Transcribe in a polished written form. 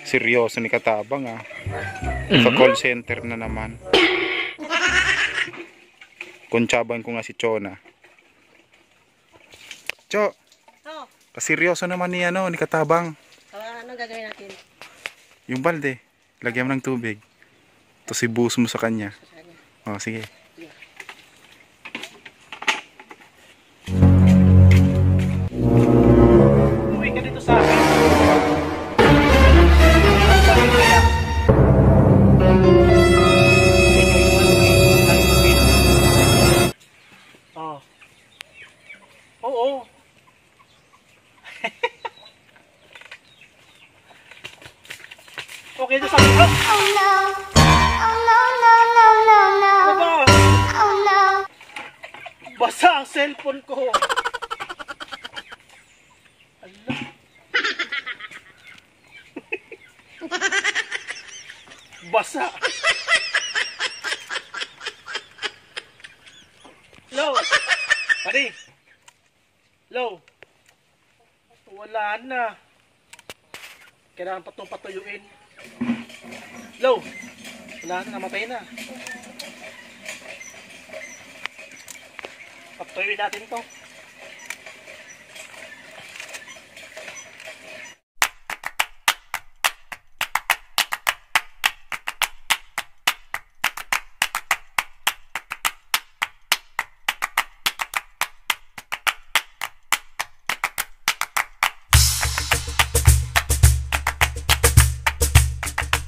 Seryoso ni Katabang ah. Sa call center na naman. Kuntsaban ko nga si Chona. Cho, Oh, seryoso naman ni ni Katabang. anong gagawin natin? Yung balde, lagyan mo ng tubig. Tapos ibuhos mo sa kanya. Sa kanya. Oh, sige. Uwi ka dito sa akin. Oh. Oo. Okay, ito sa akin. Oh no! Oh no, no, no, no, no! Ano ba? Oh no! Basa ang cellphone ko. Ala. Basa. Low. Pari. Low. Wala na. Kailangan pa itong patuyuin. Low. Wala na, namatay na. Patuyuin natin to.